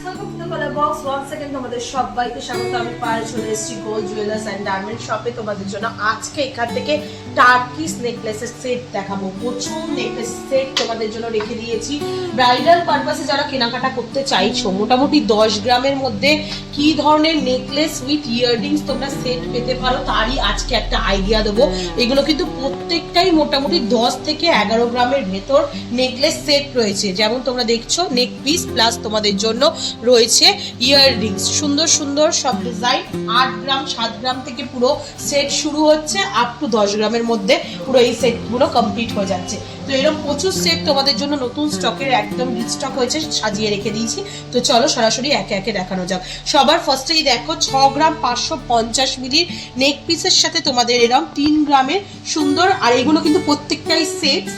Welcome to the Color Box. Once again তোমাদের সবাইকে স্বাগত। আমি পায়েল চলে এসেছি গোল্ড জুয়েলার্স এন্ড ডায়মন্ড শপে তোমাদের জন্য। আজকে এখান থেকে টার্কিশ নেকলেসের সেট দেখাবো। প্রচুর নেকলেস সেট তোমাদের জন্য রেখে দিয়েছি। ব্রাইডাল পারপাসে যারা কেনাকাটা করতে চাইছো, মোটামুটি 10 গ্রামের মধ্যে কি ধরনের নেকলেস উইথ ইয়াররিংস তোমরা সেট পেতে পারো তারই আজকে একটা আইডিয়া দেবো। এগুলো কিন্তু প্রত্যেকটাই মোটামুটি 10 থেকে 11 গ্রামের ভেতর নেকলেস সেট রয়েছে। যেমন তোমরা দেখছো নেক পিস প্লাস তোমাদের জন্য রয়েছে ইয়াররিংস, সুন্দর সুন্দর সব ডিজাইন। 8 গ্রাম 7 গ্রাম থেকে পুরো সেট শুরু হচ্ছে, আপ টু 10 গ্রামের মধ্যে পুরো এই সেটগুলো কমপ্লিট হয়ে যাচ্ছে। তো এরকম প্রচুর সেট তোমাদের জন্য নতুন স্টকের একদম রিস্টক হয়েছে, সাজিয়ে রেখে দিয়েছি। তো চলো সরাসরি একে একে দেখানো যাক। সবার ফার্স্টেই দেখো 6 গ্রাম 550 মিলির নেক পিসের সাথে তোমাদের এরকম 3 গ্রামের সুন্দর, আর এগুলো কিন্তু প্রত্যেকটাই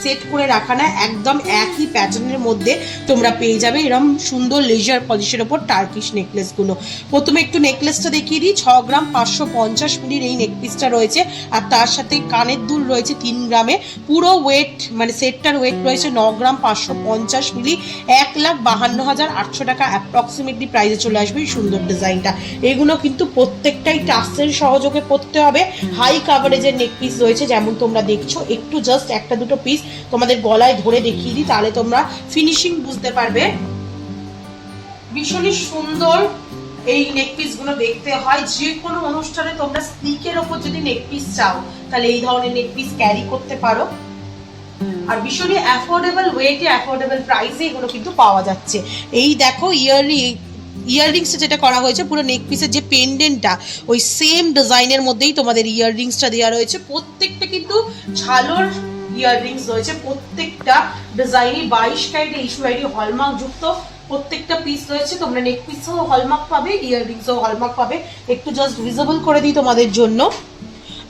সেট করে রাখা না, একদম একই প্যাটার্নের মধ্যে তোমরা পেয়ে যাবে এরকম সুন্দর লেজার পলিশের ওপর টার্কিশ নেকলেসগুলো। প্রথমে একটু নেকলেসটা দেখিয়ে দিই। 6 গ্রাম 550 মিলির এই নেক পিসটা রয়েছে, আর তার সাথে কানের দুল রয়েছে 3 গ্রামে। পুরো ওয়েট মানে সেটটার ওয়েট রয়েছে 9 গ্রাম 550 মিলি। 1,52,800 টাকা অ্যাপ্রক্সিমেটলি প্রাইসে চলে আসবে এই সুন্দর ডিজাইনটা। এগুলো কিন্তু প্রত্যেকটাই টাসের সহযোগে পড়তে হবে। হাই কাভারেজের নেক পিস রয়েছে, যেমন তোমরা দেখছো। একটু জাস্ট একটা দুটো পিস তোমাদের গলায় ধরে দেখিয়ে দিই, তাহলে তোমরা ফিনিশিং বুঝতে পারবে। ভীষণই সুন্দর এই নেক পিস গুলো দেখতে হয়। যে কোনো অনুষ্ঠানে তোমরা স্লিকের ওপর যদি নেক পিস চাও তাহলে এই ধরনের নেক পিস ক্যারি করতে পারো, আর ভীষণই অ্যাফোর্ডেবল ওয়েটে অ্যাফোর্ডেবল প্রাইসে এগুলো কিন্তু পাওয়া যাচ্ছে। এই দেখো ইয়াররিংসটা যেটা করা হয়েছে, পুরো নেক পিসের যে পেন্ডেন্টটা ওই সেম ডিজাইনের মধ্যেই তোমাদের ইয়াররিংসটা দেওয়া রয়েছে। প্রত্যেকটা কিন্তু ঝালোর ইয়াররিংস রয়েছে, প্রত্যেকটা ডিজাইনই 22 ক্যারেট HUID হলমার্ক যুক্ত প্রত্যেকটা পিস রয়েছে। তোমরা নেক পিসও হলমার্ক পাবে, ইয়াররিংসও হলমার্ক পাবে। একটু জাস্ট ভিজিবল করে দিই তোমাদের জন্য।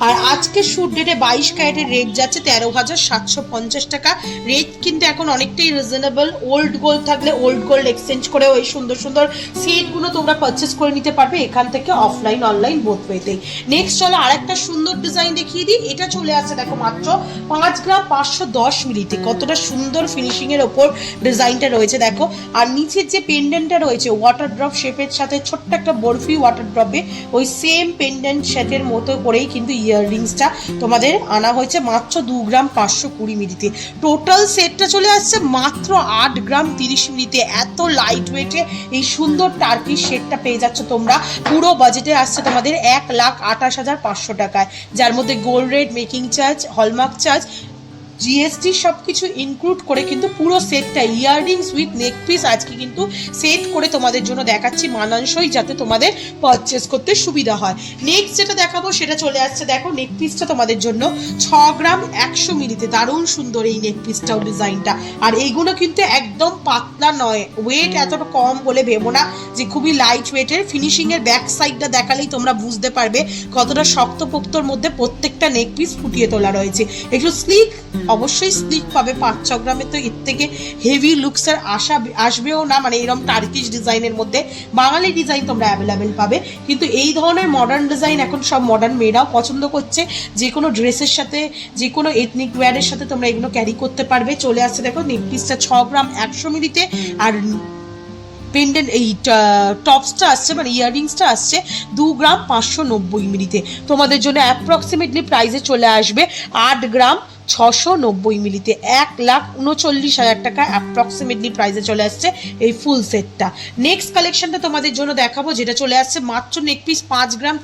আর আজকে শুট ডেটে 22 ক্যারেটের রেট যাচ্ছে 13,750 টাকা। রেট কিন্তু এখন অনেকটাই রিজনেবল। ওল্ড গোল্ড থাকলে ওল্ড গোল্ড এক্সচেঞ্জ করেও এই সুন্দর সুন্দর সেটগুলো তোমরা পারচেস করে নিতে পারবে এখান থেকে, অফলাইন অনলাইন বোথ ওয়েতেই। নেক্সট চলো আরেকটা সুন্দর ডিজাইন দেখিয়ে দিই। এটা চলে আসছে দেখো মাত্র 5 গ্রাম 510 মিলিতে। কতটা সুন্দর ফিনিশিং এর ওপর ডিজাইনটা রয়েছে দেখো। আর নিচের যে পেন্ডেন্টটা রয়েছে ওয়াটার ড্রপ শেপের সাথে ছোট্ট একটা বরফি ওয়াটার ড্রপে ওই সেম পেন্ডেন্ট সেটের মতো করেই কিন্তু ইয়াররিংসটা তোমাদের আনা হয়েছে মাত্র 2 গ্রাম 520 মিলিতে। টোটাল সেটটা চলে আসছে মাত্র 8 গ্রাম 30 মিলিতে। এত লাইট ওয়েটে এই সুন্দর টার্কিশ সেটটা পেয়ে যাচ্ছ তোমরা। পুরো বাজেটে আসছে তোমাদের 1,28,500 টাকায়, যার মধ্যে gold rate, making charge, hallmark charge, GST সবকিছু ইনক্লুড করে কিন্তু পুরো সেটটা ইয়াররিংস উইথ নেক পিস আজকে কিন্তু সেট করে তোমাদের জন্য দেখাচ্ছি, মানানসই, যাতে তোমাদের পারচেস করতে সুবিধা হয়। নেক্সট যেটা দেখাবো সেটা চলে আসছে দেখো নেক পিসটা তোমাদের জন্য 6 গ্রাম 100 মিলিতে। দারুণ সুন্দর এই নেক পিসটাও ডিজাইনটা। আর এইগুলো কিন্তু একদম পাতলা নয়, ওয়েট এতটা কম বলে ভেবো না যে খুবই লাইট ওয়েটের। ফিনিশিং এর ব্যাক সাইডটা দেখালেই তোমরা বুঝতে পারবে কতটা শক্তপোক্তর মধ্যে প্রত্যেকটা নেক পিস ফুটিয়ে তোলা রয়েছে। একটু স্লিক, অবশ্যই স্লিক পাবে। 5-6 গ্রামে তো এর থেকে হেভি লুকসের আশা আসবেও না, মানে এরকম টার্কিশ ডিজাইনের মধ্যে বাঙালি ডিজাইন তোমরা অ্যাভেলেবেল পাবে। কিন্তু এই ধরনের মডার্ন ডিজাইন এখন সব মডার্ন মেয়েরাও পছন্দ করছে। যে কোনো ড্রেসের সাথে, যে কোনো এথনিক ওয়্যারের সাথে তোমরা এগুলো ক্যারি করতে পারবে। চলে আসছে দেখো নেক পিসটা 6 গ্রাম 100 মিলিতে। আর পেন্ডেন্ট এই টপসটা আসছে মানে ইয়াররিংসটা আসছে 2 গ্রাম 590 মিলিতে। তোমাদের জন্য অ্যাপ্রক্সিমেটলি প্রাইসে চলে আসবে 8 গ্রাম 690 মিলিতে। 1,39,000 টাকা অ্যাপ্রক্সিমেটলি প্রাইসে চলে আসছে এই ফুল সেটটা। নেক্সট কালেকশনটা তোমাদের জন্য দেখাবো, যেটা চলে আসছে মাত্র নেক পিস 5 গ্রাম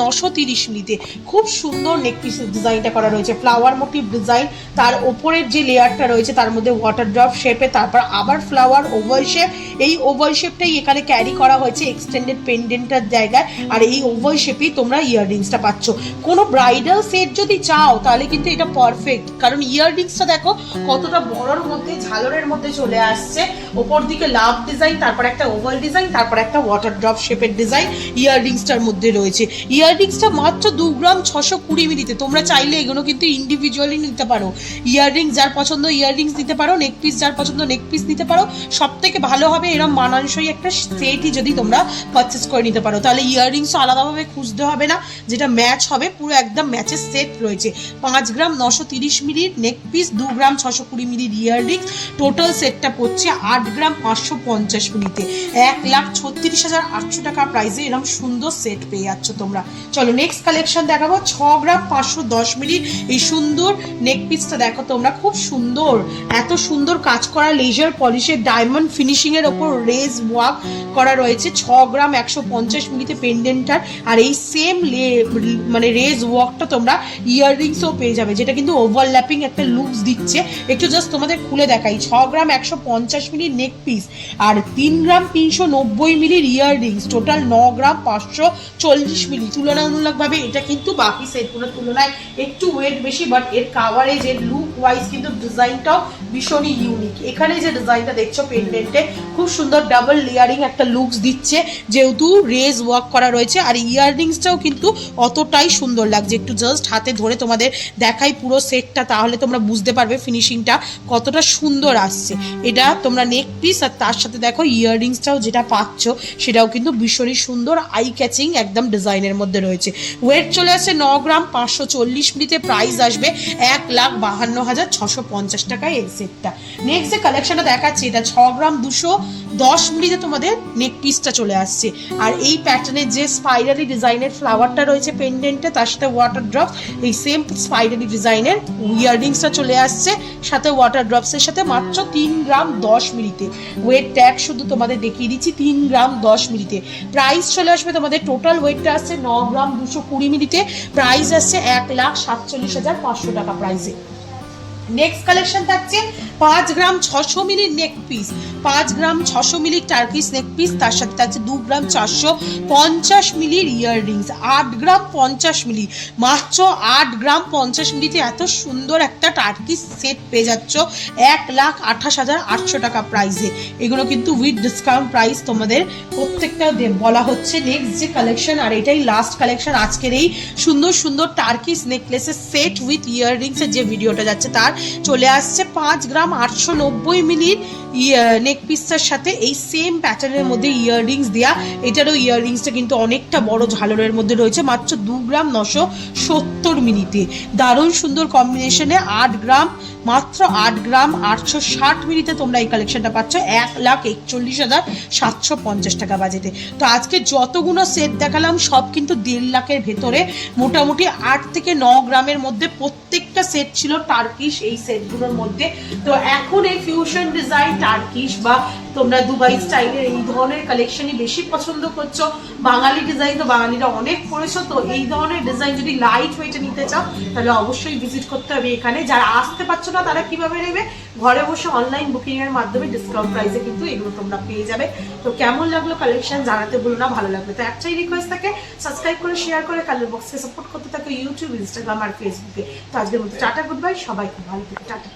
930 মিলিতে। খুব সুন্দর নেক পিসের ডিজাইনটা করা রয়েছে, ফ্লাওয়ার মোটিভ ডিজাইন। তার ওপরের যে লেয়ারটা রয়েছে তার মধ্যে ওয়াটার ড্রপ শেপে, তারপর আবার ফ্লাওয়ার ওভাল শেপ। এই ওভাল শেপটাই এখানে ক্যারি করা হয়েছে এক্সটেন্ডেড পেন্ডেন্টের জায়গায়, আর এই ওভাল শেপেই তোমরা ইয়াররিংসটা পাচ্ছ। কোনো ব্রাইডাল সেট যদি চাও তাহলে কিন্তু এটা পারফেক্ট, কারণ ইয়াররিংসটা দেখো কতটা বড়র মধ্যে ঝালরের মধ্যে চলে আসছে। ওপর দিকে লাভ ডিজাইন, তারপর একটা ওভাল ডিজাইন, তারপর একটা ওয়াটার ড্রপ শেপের ডিজাইন ইয়াররিংসটার মধ্যে রয়েছে। ইয়াররিংসটা মাত্র 2 গ্রাম 620 মিলিতে। তোমরা চাইলে এগুলো কিন্তু ইন্ডিভিজুয়ালি নিতে পারো। ইয়াররিংস যার পছন্দ ইয়াররিংস নিতে পারো, নেক পিস যার পছন্দ নেক পিস নিতে পারো। সব থেকে ভালো হবে হবে এরকম মানানসই একটা সেটই যদি তোমরা পারচেস করে নিতে পারো, তাহলে ইয়াররিংসও আলাদাভাবে খুঁজতে হবে না, যেটা ম্যাচ হবে পুরো একদম ম্যাচের সেট রয়েছে। 5 গ্রাম 930 মিলির নেক পিস, 2 গ্রাম 620 মিলির ইয়াররিংস, টোটাল সেটটা পড়ছে 8 গ্রাম 550 মিলিতে 1,36,800 টাকা প্রাইসে এরকম সুন্দর সেট পেয়ে যাচ্ছ তোমরা। চলো নেক্সট কালেকশন দেখাবো। 6 গ্রাম 510 মিলির এই সুন্দর নেক পিসটা দেখো তোমরা, খুব সুন্দর, এত সুন্দর কাজ করা লেজার পলিশের ডায়মন্ড ফিনিশিং এর ওপর রেজ ওয়ার্ক করা রয়েছে। 6 গ্রাম 150 মিলিতে পেন্ডেন্টার, আর এই সেম মানে রেজ ওয়ার্কটা তোমরা ইয়াররিংসও পেয়ে যাবে, যেটা কিন্তু ওভারল্যাপিং একটা লুকস দিচ্ছে। একটু জাস্ট তোমাদের খুলে দেখাই। 6 গ্রাম 150 মিলির নেক পিস আর 3 গ্রাম 390 মিলির ইয়াররিংস, টোটাল 9 গ্রাম 540 মিলি। তুলনামূলকভাবে এটা কিন্তু বাকি সেটগুলোর তুলনায় একটু ওয়েট বেশি, বাট এর কাভারেজ এর লুক ওয়াইজ কিন্তু ডিজাইনটাও ভীষণই ইউনিক। এখানে যে ডিজাইনটা দেখছো পেন্ডেন্টে খুব সুন্দর ডাবল লেয়ারিং একটা লুকস দিচ্ছে, যেহেতু রেজ ওয়ার্ক করা রয়েছে। আর ইয়াররিংসটাও কিন্তু অতটাই সুন্দর লাগছে। একটু জাস্ট হাতে ধরে তোমাদের দেখাই পুরো সেটটা, তাহলে তোমরা বুঝতে পারবে ফিনিশিংটা কতটা সুন্দর আসছে। এটা তোমরা নেক পিস আর তার সাথে দেখো ইয়াররিংসটাও যেটা পাচ্ছ সেটাও কিন্তু ভীষণই সুন্দর আই ক্যাচিং একদম ডিজাইনের মধ্যে রয়েছে। ওয়েট চলে আসছে 9 গ্রাম 540 মিলিতে, প্রাইস আসবে 1,52,650 টাকায় এই সেটটা। নেক্সট যে কালেকশনটা দেখাচ্ছি এটা 6 গ্রাম 210 মিলিতে তোমাদের নেক পিসটা চলে আসছে। আর এই প্যাটার্নের যে স্পাইরালি ডিজাইনের ফ্লাওয়ারটা রয়েছে পেন্ডেন্টে, তার সাথে ওয়াটার ড্রপস, এই সেম স্পাইরালি ডিজাইনের ইয়াররিংসটা চলে আসছে সাথে ওয়াটার ড্রপসের সাথে, মাত্র 3 গ্রাম 10 মিলিতে। ওয়েট ট্যাগ শুধু তোমাদের দেখিয়ে দিচ্ছি, 3 গ্রাম 10 মিলিতে। প্রাইস চলে আসবে তোমাদের, টোটাল ওয়েটটা আসছে 9 গ্রাম 220 মিলিতে, প্রাইস আসছে 1,47,500 টাকা প্রাইসে। নেক্সট কালেকশন থাকছে 5 গ্রাম 600 মিলির নেক পিস, 5 গ্রাম 600 মিলির টার্কিশ নেক পিস, তার সাথে থাকছে 2 গ্রাম 450 মিলির ইয়াররিংস, 8 গ্রাম 50 মিলি, মাত্র 8 গ্রাম 50 মিলিতে এত সুন্দর একটা টার্কিশ সেট পেয়ে যাচ্ছ 1,28,800 টাকা প্রাইসে। এগুলো কিন্তু উইথ ডিসকাউন্ট প্রাইস তোমাদের প্রত্যেকটা বলা হচ্ছে। নেক্সট যে কালেকশন, আর এটাই লাস্ট কালেকশন আজকের এই সুন্দর সুন্দর টার্কিশ নেকলেসের সেট উইথ ইয়াররিংসের যে ভিডিওটা যাচ্ছে তার, চলে আসছে 5 গ্রাম 890 মিলির নেক পিসটার সাথে এই সেম প্যাটার্নের মধ্যে ইয়াররিংস দেওয়া। এটারও ইয়াররিংসটা কিন্তু অনেকটা বড় ঝালরের মধ্যে রয়েছে, মাত্র 2 গ্রাম 970 মিলিতে। দারুণ সুন্দর কম্বিনেশনে 8 গ্রাম, মাত্র 8 গ্রাম 860 মিলিতে তোমরা এই কালেকশনটা পাচ্ছ 1,41,750 টাকা বাজেটে। তো আজকে যতগুলো সেট দেখালাম সব কিন্তু 1.5 লাখের ভেতরে, মোটামুটি 8 থেকে 9 গ্রামের মধ্যে প্রত্যেকটা সেট ছিল টার্কিশ এই সেটগুলোর মধ্যে। তো এখন এই ফিউশন ডিজাইন টার্কিশ বা তোমরা দুবাই স্টাইলের এই ধরনের কালেকশনই বেশি পছন্দ করছো। বাঙালি ডিজাইন তো বাঙালিরা অনেক পড়েছো, তো এই ধরনের ডিজাইন যদি লাইট ওয়েটে নিতে চাও তাহলে অবশ্যই ভিজিট করতে হবে এখানে। যারা আসতে পারছো না তারা কিভাবে নেবে, ঘরে বসে অনলাইন বুকিং এর মাধ্যমে ডিসকাউন্ট প্রাইসে কিন্তু এগুলো তোমরা পেয়ে যাবে। তো কেমন লাগলো কালেকশন জানাতে ভুলো না, ভালো লাগবে তো একটাই রিকোয়েস্ট থাকে, সাবস্ক্রাইব করে শেয়ার করে কালার বক্সকে সাপোর্ট করতে থাকো ইউটিউব, ইনস্টাগ্রাম আর ফেসবুকে। তো আজকের মতো টাটা, গুড বাই, সবাইকে ভালো থেকে টাটা।